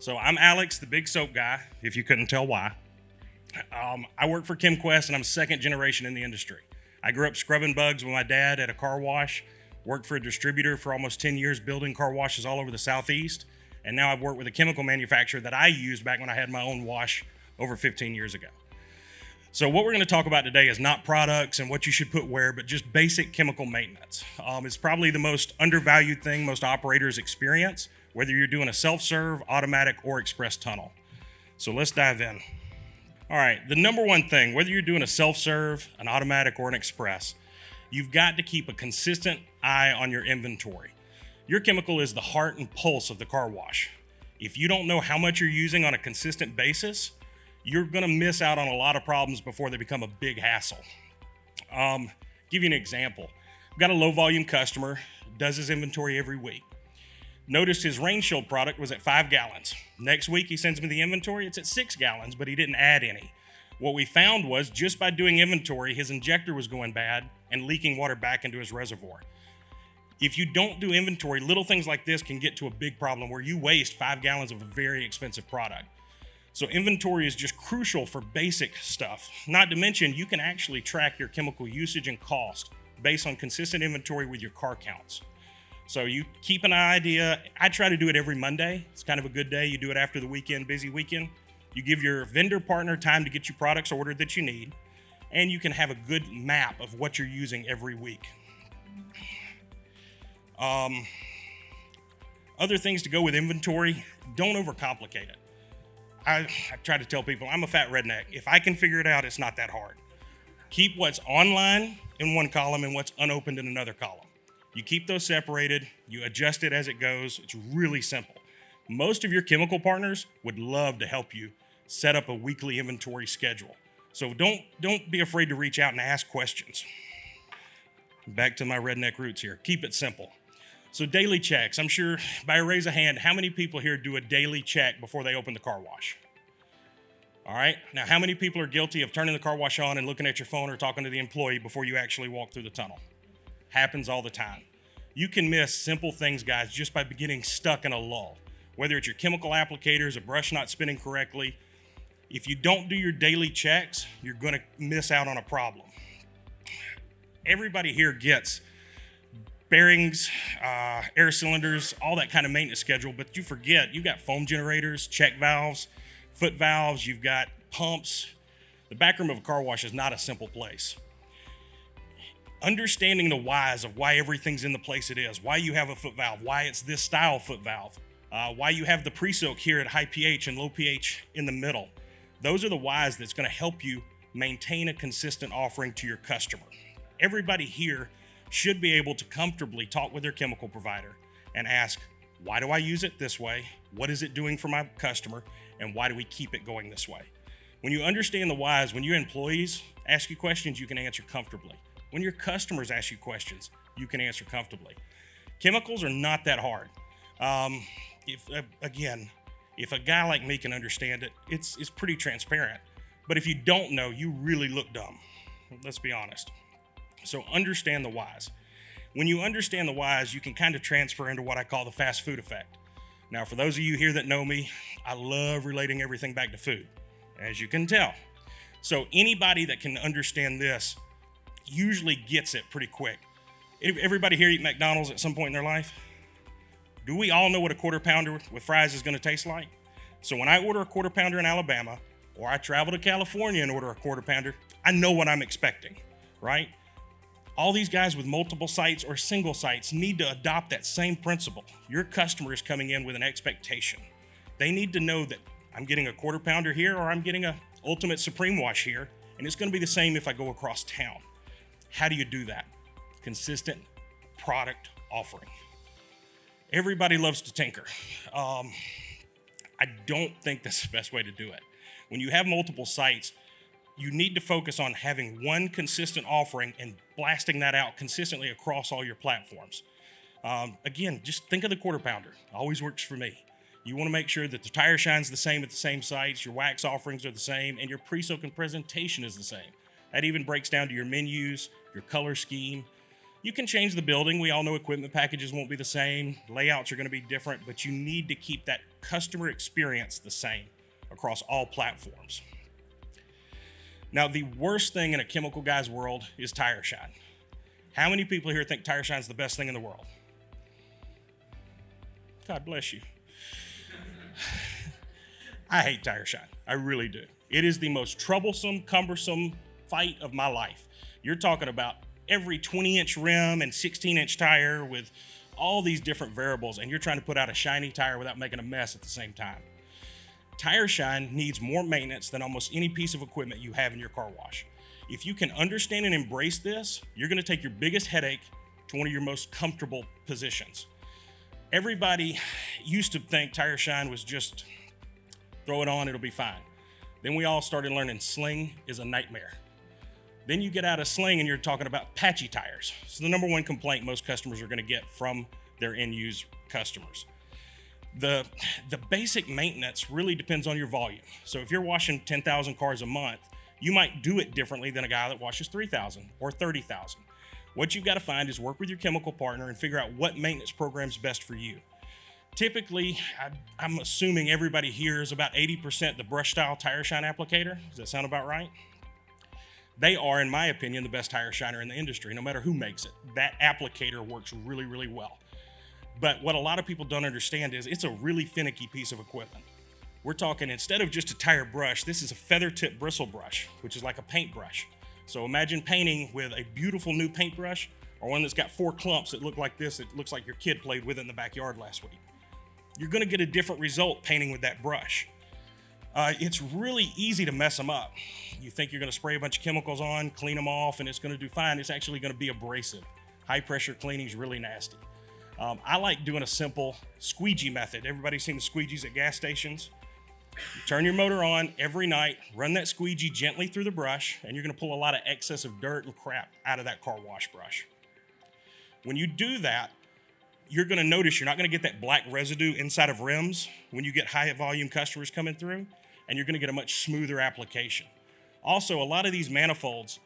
So I'm Alex, the big soap guy, if you couldn't tell why. I work for ChemQuest, and I'm second generation in the industry. I grew up scrubbing bugs with my dad at a car wash, worked for a distributor for almost 10 years building car washes all over the Southeast, and now I've worked with a chemical manufacturer that I used back when I had my own wash over 15 years ago. So what we're going to talk about today is not products and what you should put where, but just basic chemical maintenance. It's probably the most undervalued thing most operators experience, whether you're doing a self-serve, automatic, or express tunnel. So let's dive in. All right, the number one thing, whether you're doing a self-serve, an automatic, or an express, you've got to keep a consistent eye on your inventory. Your chemical is the heart and pulse of the car wash. If you don't know how much you're using on a consistent basis, you're gonna miss out on a lot of problems before they become a big hassle. Give you an example. I've got a low volume customer, does his inventory every week. Noticed his rain shield product was at 5 gallons. Next week he sends me the inventory, it's at 6 gallons, but he didn't add any. What we found was just by doing inventory, his injector was going bad and leaking water back into his reservoir. If you don't do inventory, little things like this can get to a big problem where you waste 5 gallons of a very expensive product. So inventory is just crucial for basic stuff. Not to mention, you can actually track your chemical usage and cost based on consistent inventory with your car counts. So you keep an idea. I try to do it every Monday. It's kind of a good day. You do it after the weekend, busy weekend. You give your vendor partner time to get you products ordered that you need, and you can have a good map of what you're using every week. Other things to go with inventory, don't overcomplicate it. I try to tell people, I'm a fat redneck. If I can figure it out, it's not that hard. Keep what's online in one column and what's unopened in another column. You keep those separated, you adjust it as it goes. It's really simple. Most of your chemical partners would love to help you set up a weekly inventory schedule. So don't be afraid to reach out and ask questions. Back to my redneck roots here. Keep it simple. So daily checks. I'm sure by a raise of hand, how many people here do a daily check before they open the car wash? All right. Now, how many people are guilty of turning the car wash on and looking at your phone or talking to the employee before you actually walk through the tunnel? Happens all the time. You can miss simple things, guys, just by getting stuck in a lull. Whether it's your chemical applicators, a brush not spinning correctly, if you don't do your daily checks, you're going to miss out on a problem. Everybody here gets bearings, air cylinders, all that kind of maintenance schedule, but you forget you've got foam generators, check valves, foot valves, you've got pumps. The back room of a car wash is not a simple place. Understanding the whys of why everything's in the place it is, why you have a foot valve, why it's this style foot valve, why you have the pre-soak here at high pH and low pH in the middle. Those are the whys that's going to help you maintain a consistent offering to your customer. Everybody here should be able to comfortably talk with their chemical provider and ask, why do I use it this way? What is it doing for my customer? And why do we keep it going this way? When you understand the whys, when your employees ask you questions, you can answer comfortably. When your customers ask you questions, you can answer comfortably. Chemicals are not that hard. If a guy like me can understand it, it's pretty transparent. But if you don't know, you really look dumb. Let's be honest. So understand the whys. When you understand the whys, you can kind of transfer into what I call the fast food effect. Now, for those of you here that know me, I love relating everything back to food, as you can tell. So anybody that can understand this usually gets it pretty quick. Everybody here eat McDonald's at some point in their life? Do we all know what a quarter pounder with fries is going to taste like? So when I order a quarter pounder in Alabama, or I travel to California and order a quarter pounder, I know what I'm expecting, right? All these guys with multiple sites or single sites need to adopt that same principle. Your customer is coming in with an expectation. They need to know that I'm getting a quarter pounder here or I'm getting a Ultimate Supreme Wash here, and it's going to be the same if I go across town. How do you do that? Consistent product offering. Everybody loves to tinker. I don't think that's the best way to do it. When you have multiple sites, you need to focus on having one consistent offering and blasting that out consistently across all your platforms. Again, just think of the quarter pounder. Always works for me. You want to make sure that the tire shine's the same at the same sites, your wax offerings are the same, and your pre-soak and presentation is the same. That even breaks down to your menus, your color scheme. You can change the building. We all know equipment packages won't be the same. Layouts are going to be different, but you need to keep that customer experience the same across all platforms. Now, the worst thing in a chemical guy's world is tire shine. How many people here think tire shine is the best thing in the world? God bless you. I hate tire shine. I really do. It is the most troublesome, cumbersome fight of my life. You're talking about every 20-inch rim and 16-inch tire with all these different variables, and you're trying to put out a shiny tire without making a mess at the same time. Tire shine needs more maintenance than almost any piece of equipment you have in your car wash. If you can understand and embrace this, you're going to take your biggest headache to one of your most comfortable positions. Everybody used to think tire shine was just throw it on, it'll be fine. Then we all started learning sling is a nightmare. Then you get out of sling and you're talking about patchy tires. So the number one complaint most customers are going to get from their end-use customers. The basic maintenance really depends on your volume. So if you're washing 10,000 cars a month, you might do it differently than a guy that washes 3,000 or 30,000. What you've got to find is work with your chemical partner and figure out what maintenance program is best for you. Typically, I'm assuming everybody here is about 80% the brush style tire shine applicator. Does that sound about right? They are, in my opinion, the best tire shiner in the industry, no matter who makes it. That applicator works really, really well. But what a lot of people don't understand is it's a really finicky piece of equipment. We're talking, instead of just a tire brush, this is a feather tip bristle brush, which is like a paintbrush. So imagine painting with a beautiful new paintbrush or one that's got 4 clumps that look like this. It looks like your kid played with it in the backyard last week. You're going to get a different result painting with that brush. It's really easy to mess them up. You think you're going to spray a bunch of chemicals on, clean them off, and it's going to do fine. It's actually going to be abrasive. High pressure cleaning is really nasty. I like doing a simple squeegee method. Everybody's seen the squeegees at gas stations. You turn your motor on every night, run that squeegee gently through the brush, and you're going to pull a lot of excess of dirt and crap out of that car wash brush. When you do that, you're going to notice you're not going to get that black residue inside of rims when you get high volume customers coming through, and you're going to get a much smoother application. Also, a lot of these manifolds,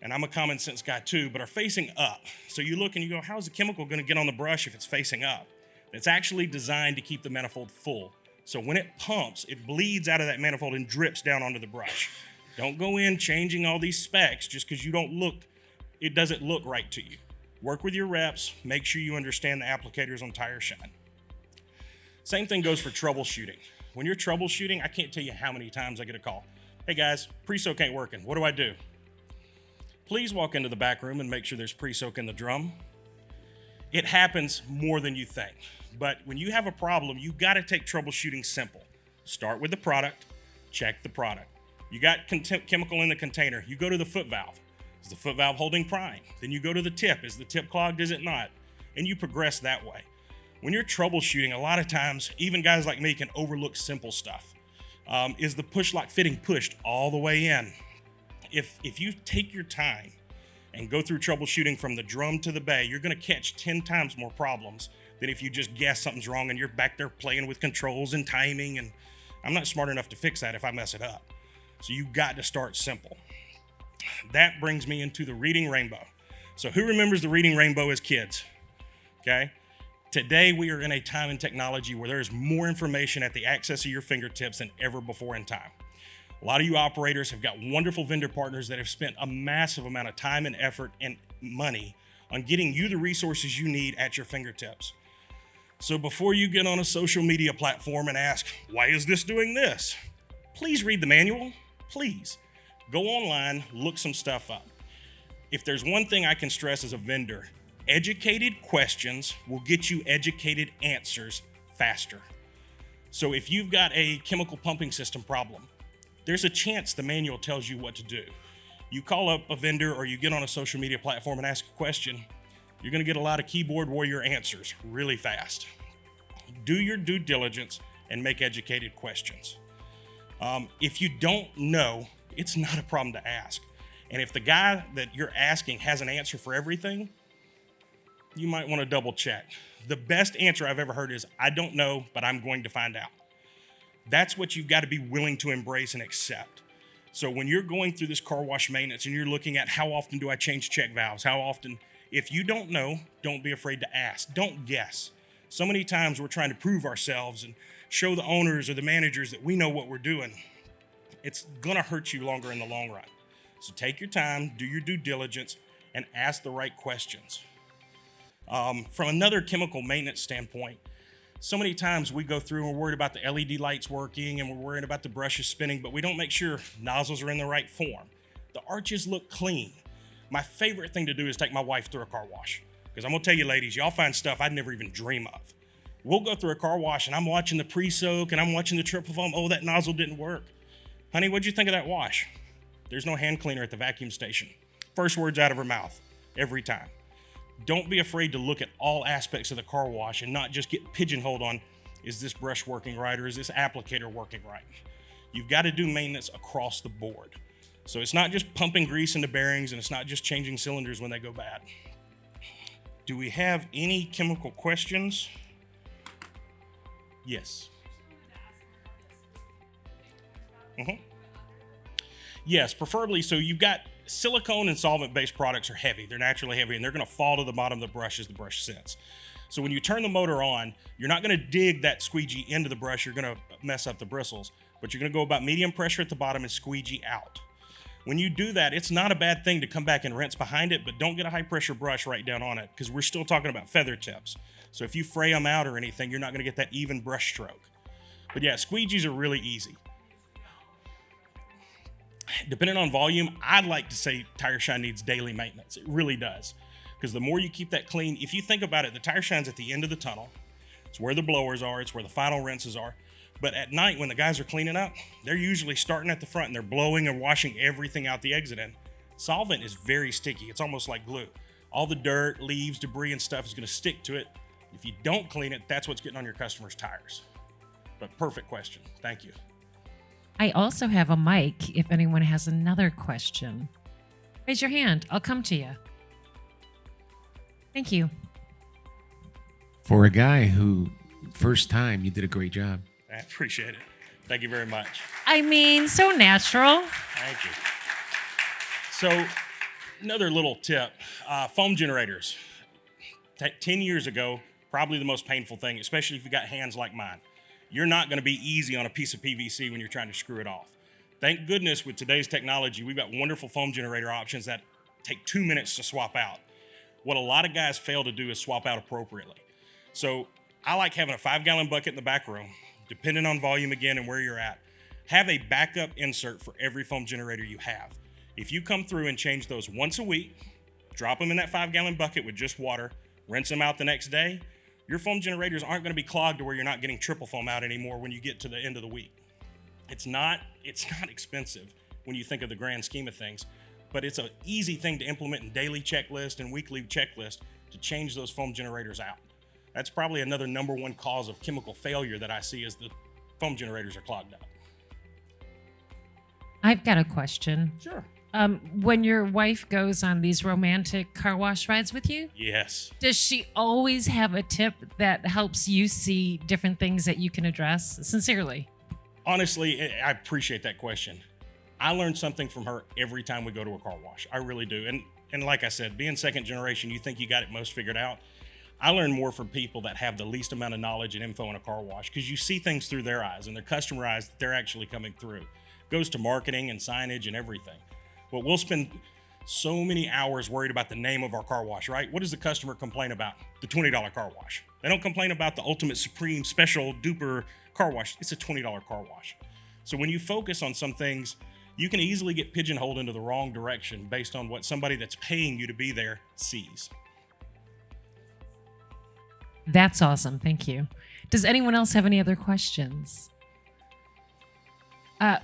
and I'm a common sense guy too, but are facing up. So you look and you go, how's the chemical going to get on the brush if it's facing up? It's actually designed to keep the manifold full. So when it pumps, it bleeds out of that manifold and drips down onto the brush. Don't go in changing all these specs just because it doesn't look right to you. Work with your reps, make sure you understand the applicators on tire shine. Same thing goes for troubleshooting. When you're troubleshooting, I can't tell you how many times I get a call. Hey guys, pre-soak ain't working. What do I do? Please walk into the back room and make sure there's pre-soak in the drum. It happens more than you think. But when you have a problem, you got to take troubleshooting simple. Start with the product, check the product. You got chemical in the container, you go to the foot valve. Is the foot valve holding prime? Then you go to the tip. Is the tip clogged? Is it not? And you progress that way. When you're troubleshooting, a lot of times, even guys like me can overlook simple stuff. Is the push lock fitting pushed all the way in? If you take your time and go through troubleshooting from the drum to the bay, you're going to catch 10 times more problems than if you just guess something's wrong and you're back there playing with controls and timing. And I'm not smart enough to fix that if I mess it up. So you got to start simple. That brings me into the reading rainbow. So who remembers the reading rainbow as kids? Okay. Today, we are in a time in technology where there is more information at the access of your fingertips than ever before in time. A lot of you operators have got wonderful vendor partners that have spent a massive amount of time and effort and money on getting you the resources you need at your fingertips. So before you get on a social media platform and ask, why is this doing this? Please read the manual, please. Go online, look some stuff up. If there's one thing I can stress as a vendor, educated questions will get you educated answers faster. So if you've got a chemical pumping system problem, there's a chance the manual tells you what to do. You call up a vendor or you get on a social media platform and ask a question, you're going to get a lot of keyboard warrior answers really fast. Do your due diligence and make educated questions. If you don't know, it's not a problem to ask. And if the guy that you're asking has an answer for everything, you might want to double check. The best answer I've ever heard is, I don't know, but I'm going to find out. That's what you've got to be willing to embrace and accept. So when you're going through this car wash maintenance and you're looking at how often do I change check valves, how often, if you don't know, don't be afraid to ask. Don't guess. So many times we're trying to prove ourselves and show the owners or the managers that we know what we're doing, it's gonna hurt you longer in the long run. So take your time, do your due diligence, and ask the right questions. From another chemical maintenance standpoint, so many times we go through and we're worried about the LED lights working and we're worried about the brushes spinning, but we don't make sure nozzles are in the right form. The arches look clean. My favorite thing to do is take my wife through a car wash. Because I'm gonna tell you ladies, y'all find stuff I'd never even dream of. We'll go through a car wash and I'm watching the pre-soak and I'm watching the triple foam. Oh, that nozzle didn't work. Honey, what'd you think of that wash? There's no hand cleaner at the vacuum station. First words out of her mouth, every time. Don't be afraid to look at all aspects of the car wash and not just get pigeonholed on, is this brush working right or is this applicator working right? You've got to do maintenance across the board. So it's not just pumping grease into bearings and it's not just changing cylinders when they go bad. Do we have any chemical questions? Yes. Yes, preferably, so you've got silicone and solvent-based products are heavy. They're naturally heavy, and they're gonna fall to the bottom of the brush as the brush sits. So when you turn the motor on, you're not gonna dig that squeegee into the brush, you're gonna mess up the bristles, but you're gonna go about medium pressure at the bottom and squeegee out. When you do that, it's not a bad thing to come back and rinse behind it, but don't get a high-pressure brush right down on it, because we're still talking about feather tips. So if you fray them out or anything, you're not gonna get that even brush stroke. But yeah, squeegees are really easy. Depending on volume, I'd like to say tire shine needs daily maintenance. It really does. Because the more you keep that clean, if you think about it, the tire shine's at the end of the tunnel. It's where the blowers are. It's where the final rinses are. But at night, when the guys are cleaning up, they're usually starting at the front and they're blowing and washing everything out the exit end. Solvent is very sticky. It's almost like glue. All the dirt, leaves, debris, and stuff is going to stick to it. If you don't clean it, that's what's getting on your customers' tires. But perfect question. Thank you. I also have a mic if anyone has another question. Raise your hand. I'll come to you. Thank you. For a guy who, first time, you did a great job. I appreciate it. Thank you very much. I mean, so natural. Thank you. So, another little tip, foam generators. 10 years ago, probably the most painful thing, especially if you got hands like mine. You're not going to be easy on a piece of PVC when you're trying to screw it off. Thank goodness with today's technology, we've got wonderful foam generator options that take 2 minutes to swap out. What a lot of guys fail to do is swap out appropriately. So I like having a 5-gallon bucket in the back room, depending on volume again and where you're at. Have a backup insert for every foam generator you have. If you come through and change those once a week, drop them in that 5-gallon bucket with just water, rinse them out the next day, your foam generators aren't going to be clogged to where you're not getting triple foam out anymore when you get to the end of the week. It's not expensive when you think of the grand scheme of things, but it's an easy thing to implement in daily checklist and weekly checklist to change those foam generators out. That's probably another number one cause of chemical failure that I see is the foam generators are clogged up. I've got a question. Sure. When your wife goes on these romantic car wash rides with you, Yes. does she always have a tip that helps you see different things that you can address? Sincerely. Honestly, I appreciate that question. I learn something from her every time we go to a car wash. I really do. And like I said, being second generation, you think you got it most figured out. I learn more from people that have the least amount of knowledge and info in a car wash because you see things through their eyes and their customer eyes that they're actually coming through. It goes to marketing and signage and everything. But we'll spend so many hours worried about the name of our car wash, right? What does the customer complain about? The $20 car wash. They don't complain about the ultimate supreme special duper car wash. It's a $20 car wash. So when you focus on some things, you can easily get pigeonholed into the wrong direction based on what somebody that's paying you to be there sees. That's awesome. Thank you. Does anyone else have any other questions?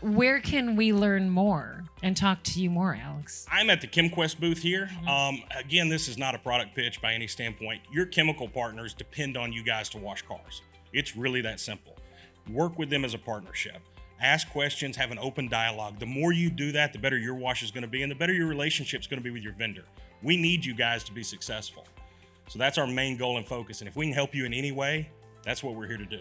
Where can we learn more and talk to you more, Alex? I'm at the ChemQuest booth here. Again, this is not a product pitch by any standpoint. Your chemical partners depend on you guys to wash cars. It's really that simple. Work with them as a partnership. Ask questions, have an open dialogue. The more you do that, the better your wash is going to be and the better your relationship is going to be with your vendor. We need you guys to be successful. So that's our main goal and focus. And if we can help you in any way, that's what we're here to do.